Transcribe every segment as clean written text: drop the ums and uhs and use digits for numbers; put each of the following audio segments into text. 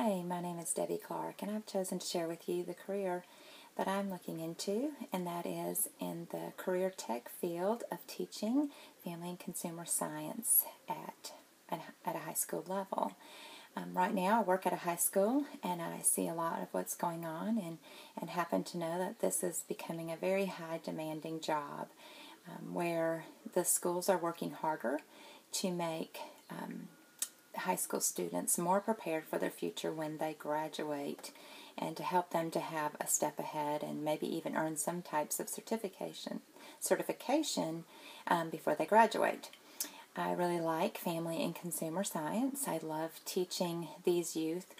Hi, my name is Debbie Clark, and I've chosen to share with you the career that I'm looking into, and that is in the career tech field of teaching family and consumer science at a high school level. Right now, I work at a high school, and I see a lot of what's going on, and happen to know that this is becoming a very high demanding job where the schools are working harder to make high school students more prepared for their future when they graduate, and to help them to have a step ahead and maybe even earn some types of certification before they graduate. I really like family and consumer science. I love teaching these youth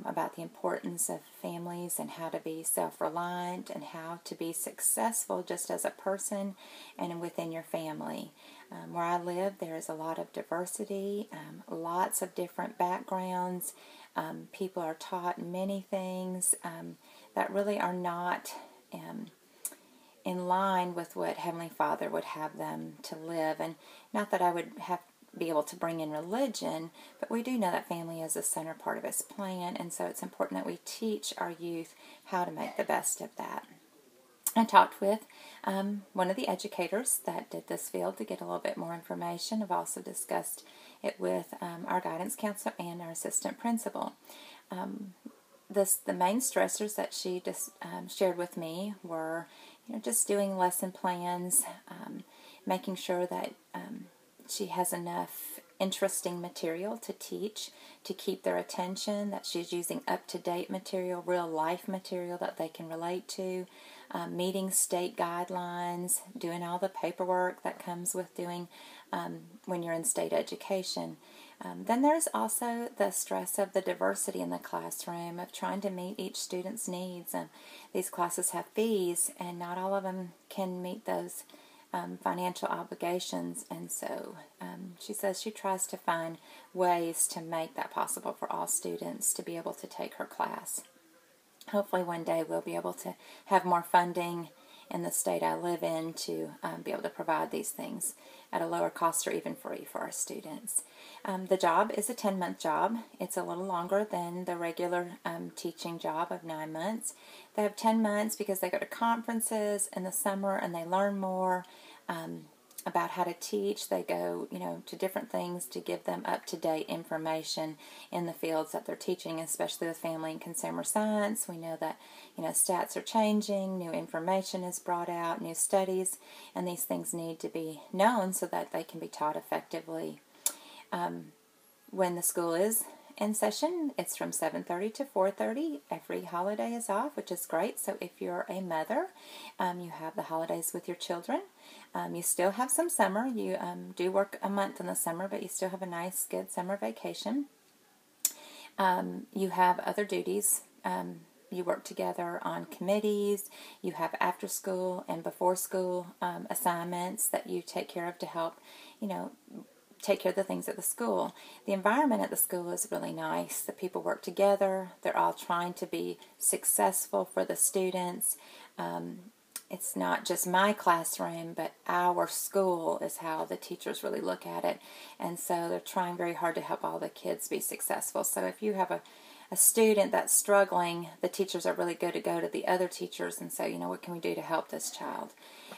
about the importance of families and how to be self-reliant and how to be successful just as a person and within your family. Where I live, there is a lot of diversity, lots of different backgrounds. People are taught many things that really are not in line with what Heavenly Father would have them to live. And not that I would be able to bring in religion, but we do know that family is a center part of His plan, and so it's important that we teach our youth how to make the best of that. I talked with one of the educators that did this field to get a little bit more information. I've also discussed it with our guidance counselor and our assistant principal. The main stressors that she just shared with me were, just doing lesson plans, making sure that she has enough interesting material to teach to keep their attention, that she's using up-to-date material, real-life material that they can relate to, meeting state guidelines, doing all the paperwork that comes with doing when you're in state education. Then there's also the stress of the diversity in the classroom, of trying to meet each student's needs. These classes have fees, and not all of them can meet those financial obligations, and so she says she tries to find ways to make that possible for all students to be able to take her class. Hopefully one day we'll be able to have more funding in the state I live in to be able to provide these things at a lower cost or even free for our students. The job is a 10-month job. It's a little longer than the regular teaching job of 9 months. They have 10 months because they go to conferences in the summer and they learn more about how to teach. They go, to different things to give them up-to-date information in the fields that they're teaching, especially with family and consumer science. We know that, stats are changing, new information is brought out, new studies, and these things need to be known so that they can be taught effectively. When the school is in session, it's from 7:30 to 4:30. Every holiday is off, which is great. So if you're a mother, you have the holidays with your children. You still have some summer. You do work a month in the summer, but you still have a nice, good summer vacation. You have other duties. You work together on committees. You have after school and before school assignments that you take care of to help, take care of the things at the school. The environment at the school is really nice. The people work together. They're all trying to be successful for the students. It's not just my classroom, but our school is how the teachers really look at it. And so they're trying very hard to help all the kids be successful. So if you have a student that's struggling, the teachers are really good to go to the other teachers and say, what can we do to help this child?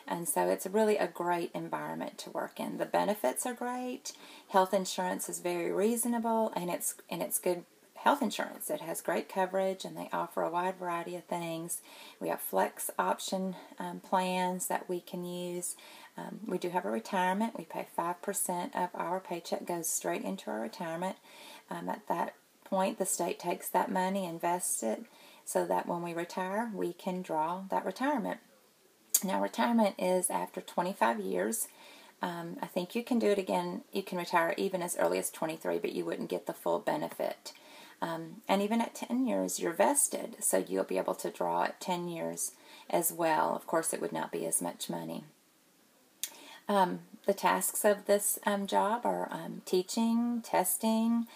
And so it's really a great environment to work in. The benefits are great. Health insurance is very reasonable, and it's good health insurance. It has great coverage, and they offer a wide variety of things. We have flex option plans that we can use. We do have a retirement. We pay 5% of our paycheck goes straight into our retirement. At that point, the state takes that money, invests it, so that when we retire, we can draw that retirement. Now, retirement is after 25 years. I think you can do it again. You can retire even as early as 23, but you wouldn't get the full benefit. And even at 10 years, you're vested, so you'll be able to draw at 10 years as well. Of course, it would not be as much money. The tasks of this job are teaching, testing,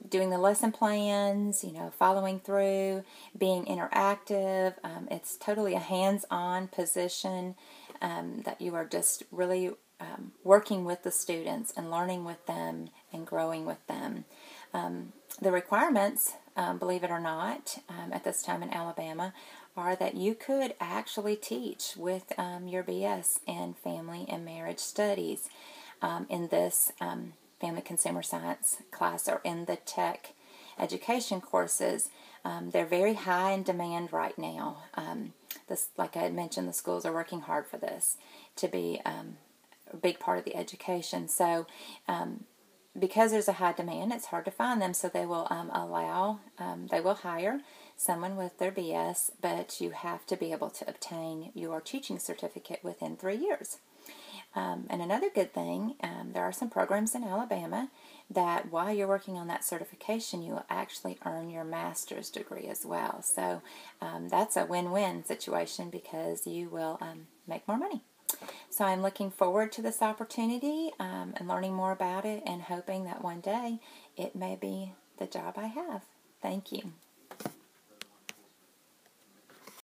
doing the lesson plans, following through, being interactive. It's totally a hands-on position that you are just really working with the students and learning with them and growing with them. The requirements, believe it or not, at this time in Alabama, are that you could actually teach with your BS in Family and Marriage Studies in this Family Consumer Science class or in the tech education courses. They're very high in demand right now. Like I had mentioned, the schools are working hard for this to be a big part of the education. So because there's a high demand, it's hard to find them. So they will they will hire someone with their BS, but you have to be able to obtain your teaching certificate within 3 years. And another good thing, there are some programs in Alabama that while you're working on that certification, you will actually earn your master's degree as well. So that's a win-win situation because you will make more money. So I'm looking forward to this opportunity and learning more about it and hoping that one day it may be the job I have. Thank you.